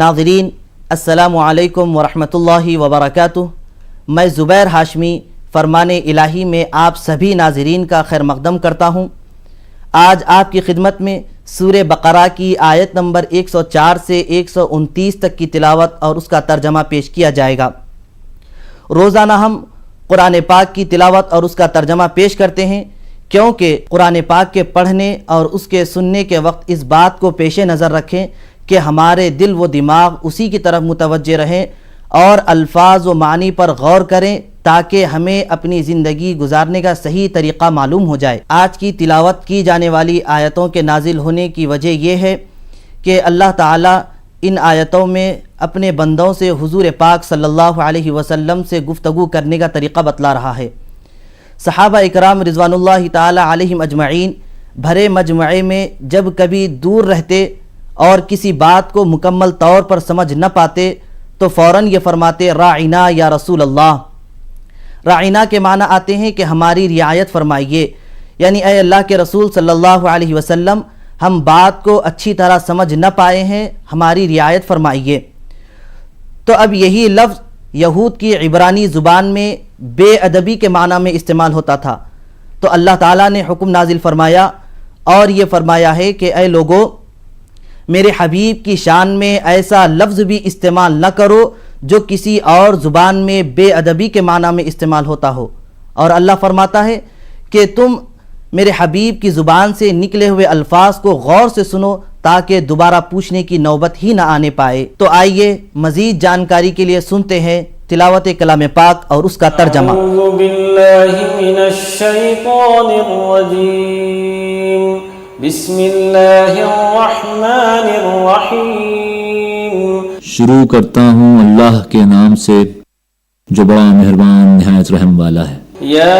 ناظرین السلام علیکم ورحمۃ اللہ وبرکاتہ۔ میں زبیر ہاشمی فرمان الہی میں آپ سبھی ناظرین کا خیر مقدم کرتا ہوں۔ آج آپ کی خدمت میں سورہ بقرہ کی آیت نمبر 104 سے 129 تک کی تلاوت اور اس کا ترجمہ پیش کیا جائے گا۔ روزانہ ہم قرآن پاک کی تلاوت اور اس کا ترجمہ پیش کرتے ہیں، کیونکہ قرآن پاک کے پڑھنے اور اس کے سننے کے وقت اس بات کو پیش نظر رکھیں کہ ہمارے دل و دماغ اسی کی طرف متوجہ رہیں اور الفاظ و معنی پر غور کریں تاکہ ہمیں اپنی زندگی گزارنے کا صحیح طریقہ معلوم ہو جائے۔ آج کی تلاوت کی جانے والی آیتوں کے نازل ہونے کی وجہ یہ ہے کہ اللہ تعالیٰ ان آیتوں میں اپنے بندوں سے حضور پاک صلی اللہ علیہ وسلم سے گفتگو کرنے کا طریقہ بتلا رہا ہے۔ صحابہ اکرام رضوان اللہ تعالی علیہم اجمعین بھرے مجمعے میں جب کبھی دور رہتے اور کسی بات کو مکمل طور پر سمجھ نہ پاتے تو فوراً یہ فرماتے راعنا یا رسول اللہ۔ راعنا کے معنی آتے ہیں کہ ہماری رعایت فرمائیے، یعنی اے اللہ کے رسول صلی اللہ علیہ وسلم ہم بات کو اچھی طرح سمجھ نہ پائے ہیں، ہماری رعایت فرمائیے۔ تو اب یہی لفظ یہود کی عبرانی زبان میں بے ادبی کے معنی میں استعمال ہوتا تھا، تو اللہ تعالیٰ نے حکم نازل فرمایا اور یہ فرمایا ہے کہ اے لوگو میرے حبیب کی شان میں ایسا لفظ بھی استعمال نہ کرو جو کسی اور زبان میں بے ادبی کے معنی میں استعمال ہوتا ہو، اور اللہ فرماتا ہے کہ تم میرے حبیب کی زبان سے نکلے ہوئے الفاظ کو غور سے سنو تاکہ دوبارہ پوچھنے کی نوبت ہی نہ آنے پائے۔ تو آئیے مزید جانکاری کے لیے سنتے ہیں تلاوت کلام پاک اور اس کا ترجمہ۔ اعوذ باللہ من الشیطان الرجیم، بسم اللہ الرحمن الرحیم۔ شروع کرتا ہوں اللہ کے نام سے جو بڑا مہربان نہایت رحم والا ہے۔ یا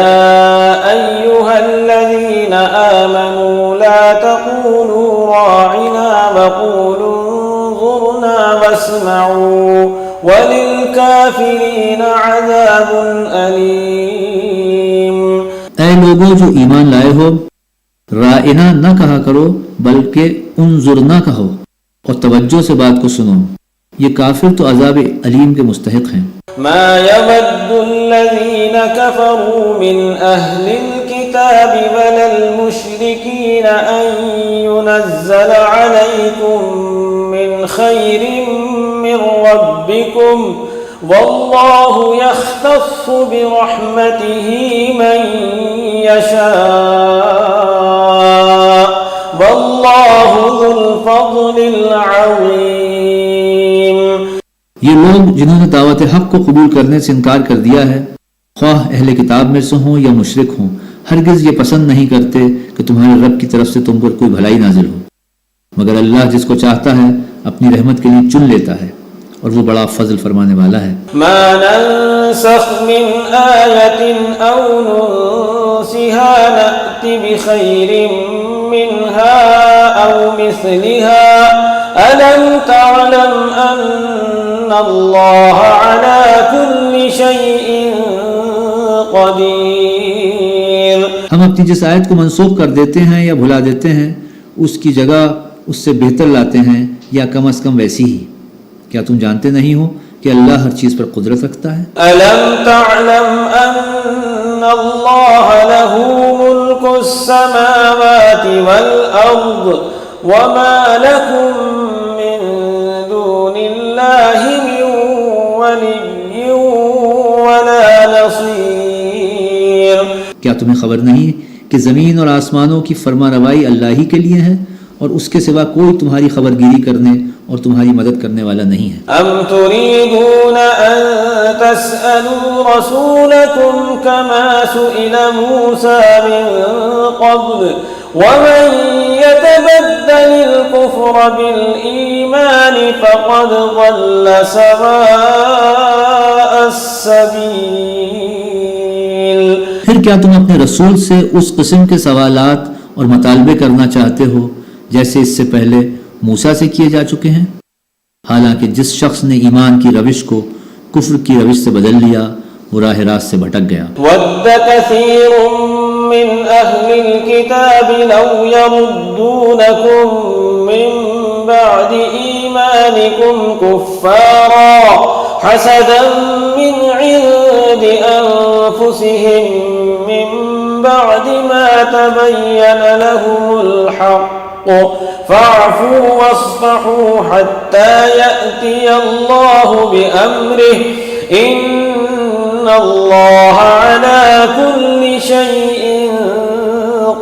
ایہا الذین آمنوا لا تقولوا راعنا وقولوا انظرنا واسمعوا وللکافرین عذاب علیم۔ اے لوگوں جو ایمان لائے ہو، رائنا نہ کہا کرو بلکہ انظرنا کہو اور توجہ سے بات کو سنو، یہ کافر تو عذاب علیم کے مستحق ہیں۔ ما يود الذين كفروا من أهل الكتاب ولا المشركين أن ينزل عليكم من خير من ربكم والله يختص برحمته من يشاء والله ذو الفضل العظيم۔ یہ لوگ جنہوں نے دعوت حق کو قبول کرنے سے انکار کر دیا ہے، خواہ اہل کتاب میں سے ہوں یا مشرک ہوں، ہرگز یہ پسند نہیں کرتے کہ تمہارے رب کی طرف سے تم پر کوئی بھلائی نازل ہو، مگر اللہ جس کو چاہتا ہے اپنی رحمت کے لیے چن لیتا ہے اور وہ بڑا فضل فرمانے والا ہے۔ ما ننسخ من آیت او ننسها نأتی بخیر منها او مثلها ألم تعلم أن الله على كل شيء قدير۔ ہم اپنی جس آیت کو منسوخ کر دیتے ہیں یا بھلا دیتے ہیں اس کی جگہ اس سے بہتر لاتے ہیں یا کم از کم ویسی ہی۔ کیا تم جانتے نہیں ہو کہ اللہ ہر چیز پر قدرت رکھتا ہے؟ ألم تعلم أن الله له ملك السماوات والأرض وما لكم من دون الله من ولي ولا نصير۔ کیا تمہیں خبر نہیں کہ زمین اور آسمانوں کی فرما روائی اللہ ہی کے لیے ہے اور اس کے سوا کوئی تمہاری خبر گیری کرنے اور تمہاری مدد کرنے والا نہیں ہے؟ ام تريدون ان تسألوا رسولكم كما سئل موسى من قبل ومن يتبدل الكفر بالإيمان فقد ضل سواء السبيل۔ پھر کیا تم اپنے رسول سے اس قسم کے سوالات اور مطالبے کرنا چاہتے ہو جیسے اس سے پہلے موسیٰ سے کیے جا چکے ہیں؟ حالانکہ جس شخص نے ایمان کی روش کو کفر کی روش سے بدل لیا وہ راہ راست سے بھٹک گیا۔ وَدَّ كَثِيرٌ مِّنْ أَهْلِ الْكِتَابِ لَوْ يَرُدُّونَكُم مِّن إيمانكم كفارا حسدا من عند أنفسهم من بعد ما تبين لهم الحق فاعفوا واصفحوا حتى يأتي الله بأمره إن الله على كل شيء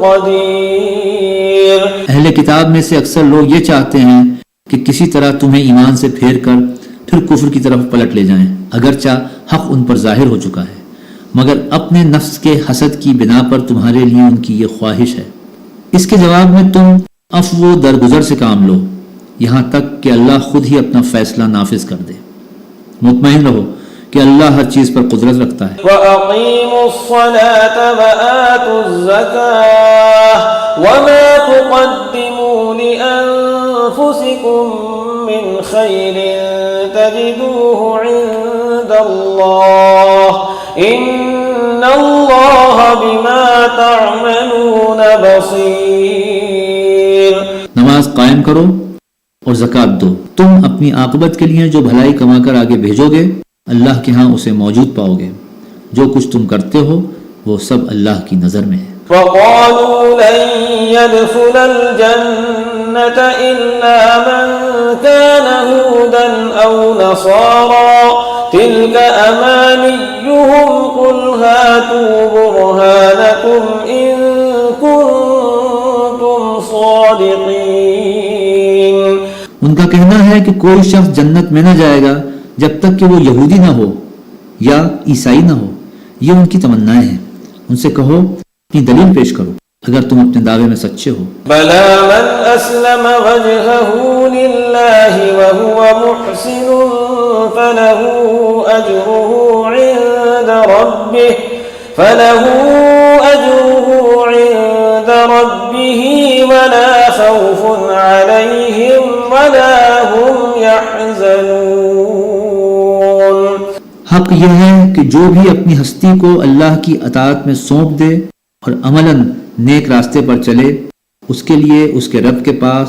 قدیر۔ اہل کتاب میں سے اکثر لوگ یہ چاہتے ہیں کہ کسی طرح تمہیں ایمان سے پھیر کر پھر کفر کی طرف پلٹ لے جائیں، اگرچہ حق ان پر ظاہر ہو چکا ہے، مگر اپنے نفس کے حسد کی بنا پر تمہارے لیے ان کی یہ خواہش ہے۔ اس کے جواب میں تم عفو و درگزر سے کام لو یہاں تک کہ اللہ خود ہی اپنا فیصلہ نافذ کر دے۔ مطمئن رہو کہ اللہ ہر چیز پر قدرت رکھتا ہے۔ وَأَقِيمُوا الصَّلَاةَ وَآتُوا الزَّكَاةَ وَمَا تُقَدِّمُوا لِأَنفُسِكُم مِّنْ خَيْرٍ تَجِدُوهُ عِندَ اللَّهِ إِنَّ اللَّهَ بِمَا تَعْمَلُونَ بَصِيرٌ۔ نماز قائم کرو اور زکوٰۃ دو، تم اپنی عاقبت کے لیے جو بھلائی کما کر آگے بھیجو گے اللہ کے ہاں اسے موجود پاؤ گے، جو کچھ تم کرتے ہو وہ سب اللہ کی نظر میں ہے۔ وَقَالُوا لَن يَدْخُلَ الْجَنَّةَ إِلَّا مَن كَانَ هُودًا أَوْ نَصَارَىٰ تِلْكَ أَمَانِيُّهُمْ قُلْ هَاتُوا بُرْهَانَكُمْ إِن كُنتُمْ صَادِقِينَ۔ ان کا کہنا ہے کہ کوئی شخص جنت میں نہ جائے گا جب تک کہ وہ یہودی نہ ہو یا عیسائی نہ ہو، یہ ان کی تمنائیں ہیں۔ ان سے کہو اپنی دلیل پیش کرو اگر تم اپنے دعوے میں سچے ہو۔ بَلَىٰ مَنْ أَسْلَمَ وَجْهَهُ لِلَّهِ وَهُوَ مُحْسِنٌ فَلَهُ أَجْرُهُ عِندَ رَبِّهِ وَلَا خَوْفٌ عَلَيْهِمْ وَلَا هُمْ يَحْزَنُونَ۔ حق یہ ہے کہ جو بھی اپنی ہستی کو اللہ کی اطاعت میں سونپ دے اور عملاً نیک راستے پر چلے، اس کے لیے اس کے رب کے پاس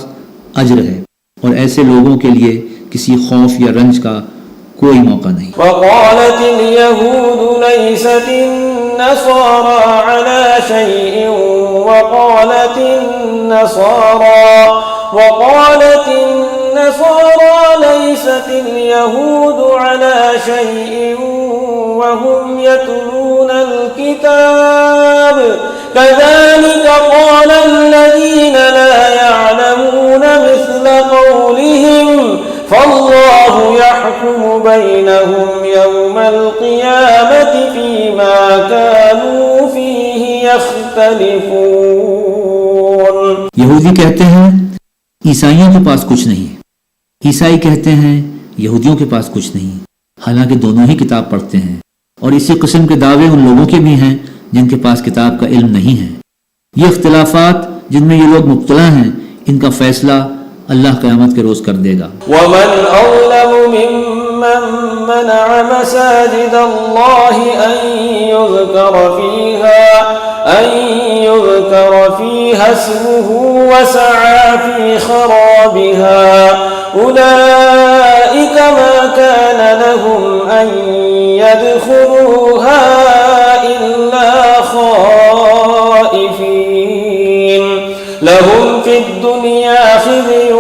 اجر ہے، اور ایسے لوگوں کے لیے کسی خوف یا رنج کا کوئی موقع نہیں۔ وقالت اليهود ليست النصارى على شيء وقالت النصارى ليست اليهود على شيء وهم يتلون الكتاب كذلك قال الذين لا يعلمون مثل قولهم فالله يحكم بينهم يوم القيامة فيما كانوا فيه يختلفون۔ یہودی کہتے ہیں عیسائیوں کے پاس کچھ نہیں، عیسائی کہتے ہیں یہودیوں کے پاس کچھ نہیں، حالانکہ دونوں ہی کتاب پڑھتے ہیں، اور اسی قسم کے دعوے ان لوگوں کے بھی ہیں جن کے پاس کتاب کا علم نہیں ہے۔ یہ اختلافات جن میں یہ لوگ مبتلا ہیں، ان کا فیصلہ اللہ قیامت کے روز کر دے گا۔ ومن أظلم ممن منع مساجد الله أن يذكر فيها اسمه وسعى في خرابها أولئك ما كان لهم أن يدخلوها إلا خائفين لهم في الدنيا خزي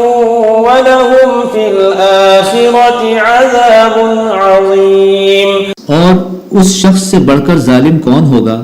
ولهم في الآخرة عذاب عظيم۔ اور اس شخص سے بڑھ کر ظالم کون ہوگا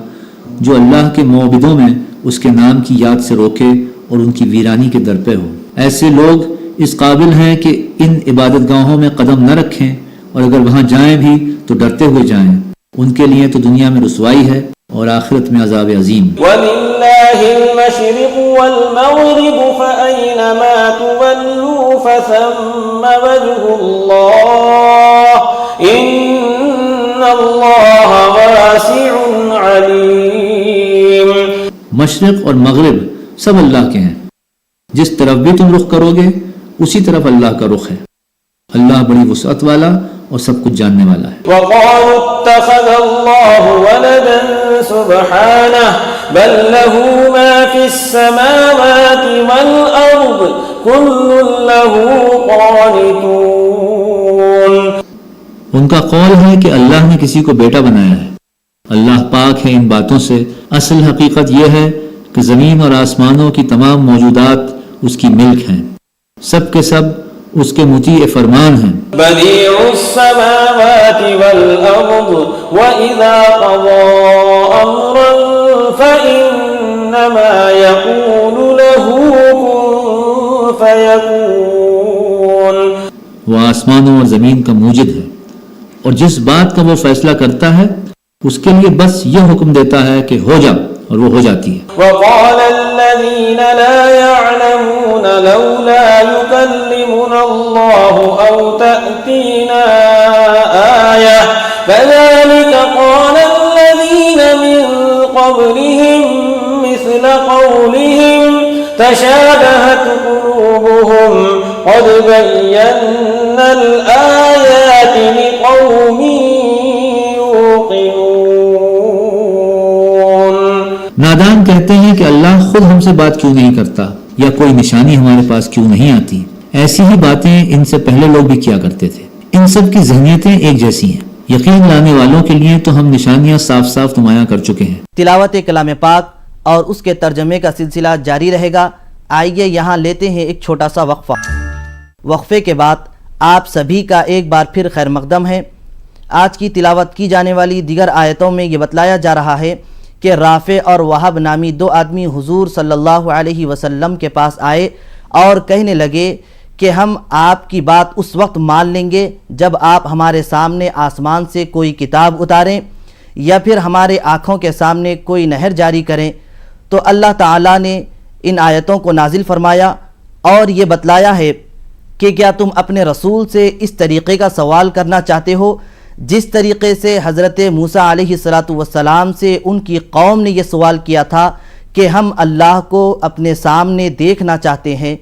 جو اللہ کے معبدوں میں اس کے نام کی یاد سے روکے اور ان کی ویرانی کے در پہ ہو۔ ایسے لوگ اس قابل ہیں کہ ان عبادت گاہوں میں قدم نہ رکھیں، اور اگر وہاں جائیں بھی تو ڈرتے ہوئے جائیں۔ ان کے لیے تو دنیا میں رسوائی ہے اور آخرت میں عذاب عظیم۔ وَلِلَّهِ الْمَشْرِقُ وَالْمَغْرِبُ فَأَيْنَمَا تُوَلُّوا فَثَمَّ وَجْهُ اللَّهِ إِنَّ اللَّهَ وَاسِعٌ عَلِيمٌ۔ مشرق اور مغرب سب اللہ کے ہیں، جس طرف بھی تم رخ کرو گے اسی طرف اللہ کا رخ ہے، اللہ بڑی وسعت والا اور سب کچھ جاننے والا ہے۔ وقالوا اتخذ الله ولدا سبحانه بل له ما في السماوات والأرض كل له قانتون. ان کا قول ہے کہ اللہ نے کسی کو بیٹا بنایا ہے. اللہ پاک ہے ان باتوں سے. اصل حقیقت یہ ہے کہ زمین اور آسمانوں کی تمام موجودات اس کی ملک ہیں، سب کے سب اس کے مطیع فرمان ہیں. بديع السماوات والأرض وإذا قضى أمرا فإنما يقول له كن فيكون. وہ آسمانوں اور زمین کا موجد ہے، اور جس بات کا وہ فیصلہ کرتا ہے اس کے لیے بس یہ حکم دیتا ہے کہ ہو جا، اور وہ ہو جاتی ہے. وقال الذين لا يعلمون لولا يكلمنا الله أو تأتينا آية كذلك قال الذين من قبلهم مثل قولهم تشابهت قلوبهم قد بينا الآيات لقوم يوقنون. نادان کہتے ہیں کہ اللہ خود ہم سے بات کیوں نہیں کرتا، یا کوئی نشانی ہمارے پاس کیوں نہیں آتی. ایسی ہی باتیں ان سے پہلے لوگ بھی کیا کرتے تھے. ان سب کی ذہنیتیں ایک جیسی ہیں. یقین لانے والوں کے لیے تو ہم نشانیاں صاف صاف نمایاں کر چکے ہیں. تلاوت کلام پاک اور اس کے ترجمے کا سلسلہ جاری رہے گا. آئیے یہاں لیتے ہیں ایک چھوٹا سا وقفہ. وقفے کے بعد آپ سبھی کا ایک بار پھر خیر مقدم ہے. آج کی تلاوت کی جانے والی دیگر آیتوں میں یہ بتلایا جا رہا ہے کہ رافع اور وہب نامی دو آدمی حضور صلی اللہ علیہ وسلم کے پاس آئے اور کہنے لگے کہ ہم آپ کی بات اس وقت مان لیں گے جب آپ ہمارے سامنے آسمان سے کوئی کتاب اتاریں یا پھر ہمارے آنکھوں کے سامنے کوئی نہر جاری کریں. تو اللہ تعالیٰ نے ان آیتوں کو نازل فرمایا اور یہ بتلایا ہے کہ کیا تم اپنے رسول سے اس طریقے کا سوال کرنا چاہتے ہو جس طریقے سے حضرت موسیٰ علیہ السلام سے ان کی قوم نے یہ سوال کیا تھا کہ ہم اللہ کو اپنے سامنے دیکھنا چاہتے ہیں.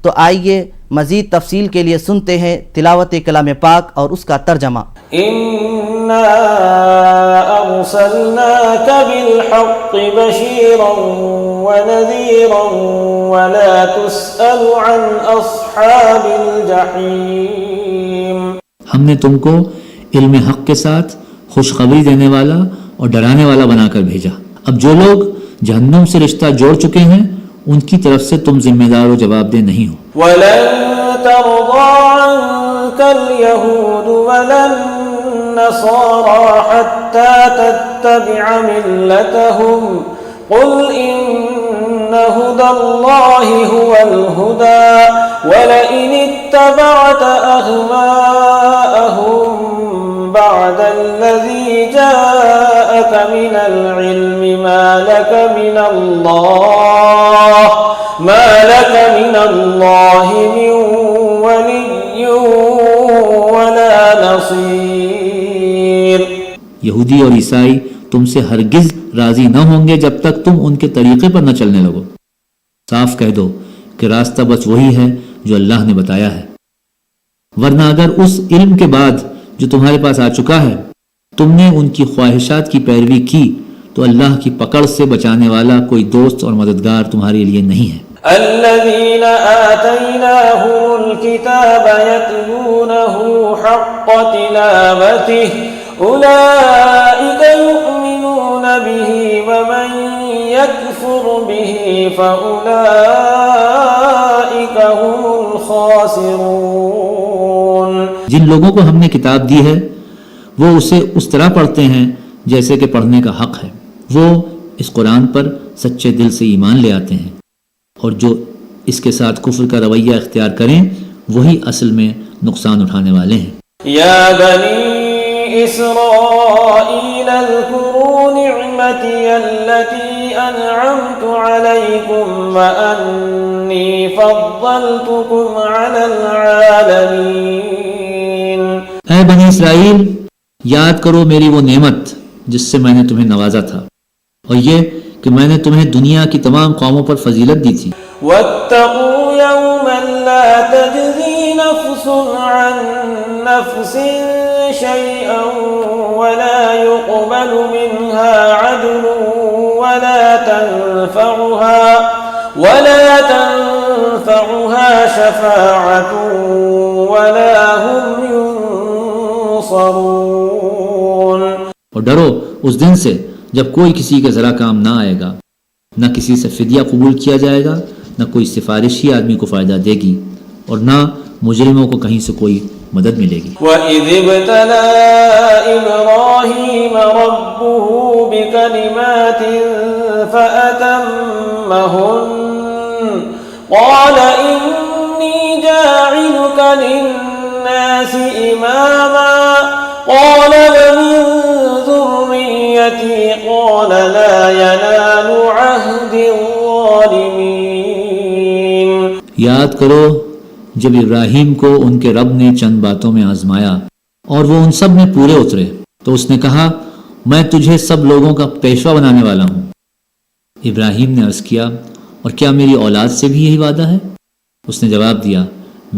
تو آئیے مزید تفصیل کے لیے سنتے ہیں تلاوت کلام پاک اور اس کا ترجمہ. إنا أرسلناك بالحق بشيرا ونذيرا ولا تسأل عن أصحاب الجحيم. ہم نے تم کو علم حق کے ساتھ خوشخبری دینے والا اور ڈرانے والا بنا کر بھیجا. اب جو لوگ جہنم سے رشتہ جوڑ چکے ہیں ان کی طرف سے تم ذمہ دار و جواب دہ نہیں ہو. ولن ترضى عنك اليهود ولا النصارى حتى تتبع ملتهم قل إن هدى الله هو الهدى ولئن اتبعت أهواءهم بعد الذي جاءك من العلم ما لك من الله من ولي ولا نصير. یہودی اور عیسائی تم سے ہرگز راضی نہ ہوں گے جب تک تم ان کے طریقے پر نہ چلنے لگو. صاف کہہ دو کہ راستہ بس وہی ہے جو اللہ نے بتایا ہے، ورنہ اگر اس علم کے بعد جو تمہارے پاس آ چکا ہے تم نے ان کی خواہشات کی پیروی کی تو اللہ کی پکڑ سے بچانے والا کوئی دوست اور مددگار تمہارے لیے نہیں ہے. الذين آتيناهم الكتاب يتلونه حق تلاوته أولئك يؤمنون به ومن يكفر به فأولئك هم الخاسرون. جن لوگوں کو ہم نے کتاب دی ہے وہ اسے اس طرح پڑھتے ہیں جیسے کہ پڑھنے کا حق ہے. وہ اس قرآن پر سچے دل سے ایمان لے آتے ہیں، اور جو اس کے ساتھ کفر کا رویہ اختیار کریں وہی اصل میں نقصان اٹھانے والے ہیں. یا بنی اسرائیل اذکروا نعمتی التي انعمت علیکم وانی فضلتکم علی العالمین. اے بنی اسرائیل، یاد کرو میری وہ نعمت جس سے میں نے تمہیں نوازا تھا، اور یہ کہ میں نے تمہیں دنیا کی تمام قوموں پر فضیلت دی تھی. واتقوا يوما لا تجزي نفس عن نفس شيئا ولا يقبل منها عدل ولا تنفعها شفاعة شفاعة ولا هم ينصرون. اور ڈرو اس دن سے جب کوئی کسی کا ذرا کام نہ آئے گا، نہ کسی سے فدیہ قبول کیا جائے گا، نہ کوئی سفارشی آدمی کو فائدہ دے گی، اور نہ مجرموں کو کہیں سے کوئی مدد ملے گی. وَإِذِ ابْتَلَى إِبْرَاهِيمَ رَبُّهُ بِكَلِمَاتٍ فَأَتَمَّهُنَّ قَالَ إِنِّي جَاعِلُكَ لِلنَّاسِ إِمَامًا قَالَ وَمِن ذُرِّيَّتِي قَالَ لَا يَنَالُ عَهْدِ الظَّالِمِينَ. یاد کرو جب ابراہیم کو ان کے رب نے چند باتوں میں آزمایا اور وہ ان سب میں پورے اترے تو اس نے کہا میں تجھے سب لوگوں کا پیشوا بنانے والا ہوں. ابراہیم نے عرض کیا اور کیا میری اولاد سے بھی یہی وعدہ ہے؟ اس نے جواب دیا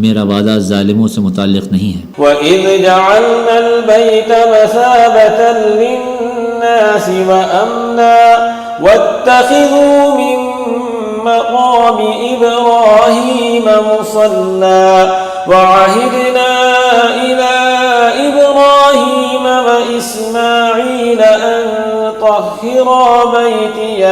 میرا وعدہ ظالموں سے متعلق نہیں ہے. وَإِذْ جَعَلْنَا الْبَيْتَ مَثَابَةً لِلنَّاسِ وَأَمْنًا وَاتَّخِذُوا مِن مَّقَامِ إِبْرَاهِيمَ مُصَلًّى وَعَهِدْنَا إِلَىٰ إِبْرَاهِيمَ وَإِسْمَاعِيلَ أَن طَهِّرَا بَيْتِيَ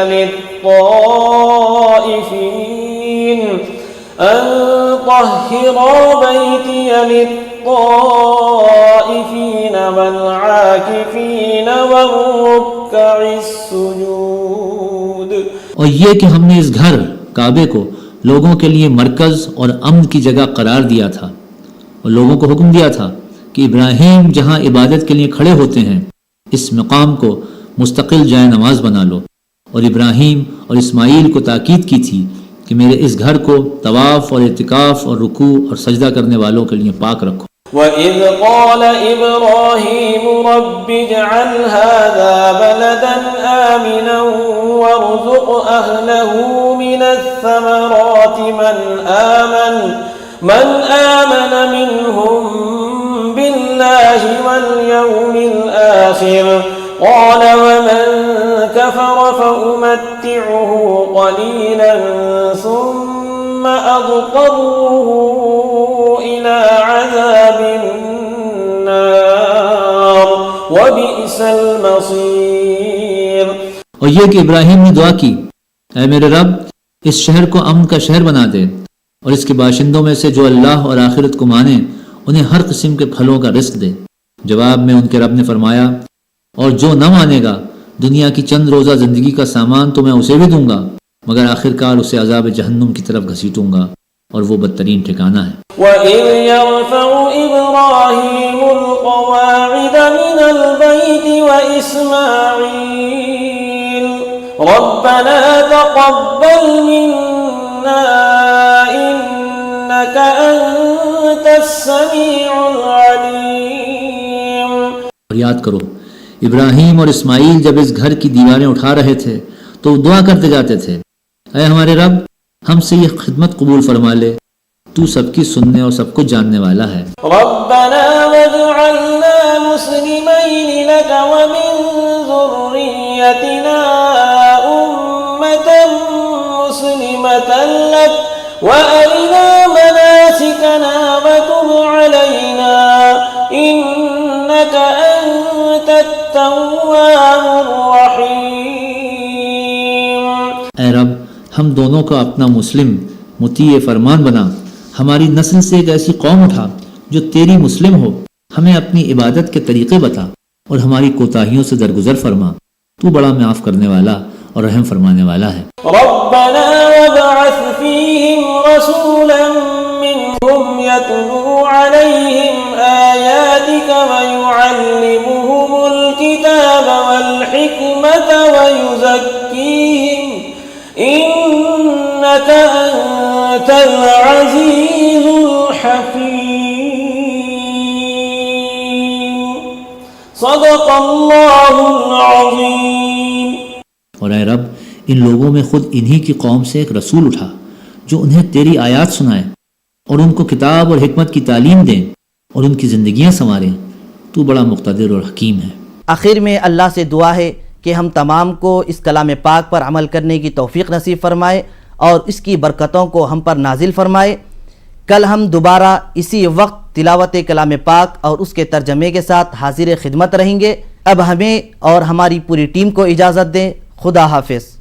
لِلطَّائِفِينَ وَالْعَاكِفِينَ وَالرُّكَّعِ السُّجُودِ. اور یہ کہ ہم نے اس گھر کعبے کو لوگوں کے لیے مرکز اور امن کی جگہ قرار دیا تھا اور لوگوں کو حکم دیا تھا کہ ابراہیم جہاں عبادت کے لیے کھڑے ہوتے ہیں اس مقام کو مستقل جائے نماز بنا لو، اور ابراہیم اور اسماعیل کو تاکید کی تھی کہ میرے اس گھر کو طواف اور اعتکاف اور رکوع اور سجدہ کرنے والوں کے لیے پاک رکھو. وَإِذْ قَالَ إِبْرَاهِيمُ رَبِّ اجْعَلْ هَٰذَا بَلَدًا آمِنًا وَارْزُقْ أَهْلَهُ مِنَ الثَّمَرَاتِ مَنْ آمَنَ مِنْهُم بِاللَّهِ وَالْيَوْمِ الْآخِرِ قَالَ وَمَن كَفَرَ فَأُمَتِّعُهُ قَلِيلًا ثُمَّ أَضْطَرُّهُ إِلَىٰ عَذَابِ النَّارِ وَبِئْسَ الْمَصِيرُ. اور یہ کہ ابراہیم نے دعا کی اے میرے رب اس شہر کو امن کا شہر بنا دے اور اس کے باشندوں میں سے جو اللہ اور آخرت کو مانے انہیں ہر قسم کے پھلوں کا رزق دے. جواب میں ان کے رب نے فرمایا اور جو نہ مانے گا دنیا کی چند روزہ زندگی کا سامان تو میں اسے بھی دوں گا مگر آخرکار اسے عذاب جہنم کی طرف گھسیٹوں گا اور وہ بدترین ٹھکانہ ہے. وَإِذْ يَرْفَعُ إِبْرَاهِيمُ الْقَوَاعِدَ مِنَ الْبَيْتِ وَإِسْمَاعِيلُ رَبَّنَا تَقَبَّلْ مِنَّا إِنَّكَ أَنتَ السَّمِيعُ الْعَلِيمُ. اور یاد کرو ابراہیم اور اسماعیل جب اس گھر کی دیواریں اٹھا رہے تھے تو دعا کرتے جاتے تھے اے ہمارے رب ہم سے یہ خدمت قبول فرما لے، تو سب کی سننے اور سب کچھ جاننے والا ہے. ربنا واجعلنا مسلمین لک ومن ذریتنا أمة مسلمة لک وأرنا مناسکنا وتب علینا إنك أنت التواب الرحیم. اے رب ہم دونوں کا اپنا مسلم مطیع فرمان بنا، ہماری نسل سے ایک ایسی قوم اٹھا جو تیری مسلم ہو، ہمیں اپنی عبادت کے طریقے بتا اور ہماری کوتاہیوں سے درگزر فرما، تو بڑا معاف کرنے والا اور رحم فرمانے والا ہے. ربنا وابعث فيهم رسولا منهم يتلو عليهم آياتك ويعلمهم الكتاب والحكمة ويزكيهم إنك أنت العزيز الحكيم. صدق الله العظيم. اور اے رب ان لوگوں میں خود انہی کی قوم سے ایک رسول اٹھا جو انہیں تیری آیات سنائے اور ان کو کتاب اور حکمت کی تعلیم دیں اور ان کی زندگیاں سنواریں، تو بڑا مقتدر اور حکیم ہے. آخر میں اللہ سے دعا ہے کہ ہم تمام کو اس کلام پاک پر عمل کرنے کی توفیق نصیب فرمائے اور اس کی برکتوں کو ہم پر نازل فرمائے. کل ہم دوبارہ اسی وقت تلاوت کلام پاک اور اس کے ترجمے کے ساتھ حاضر خدمت رہیں گے۔ اب ہمیں اور ہماری پوری ٹیم کو اجازت دیں۔ خدا حافظ۔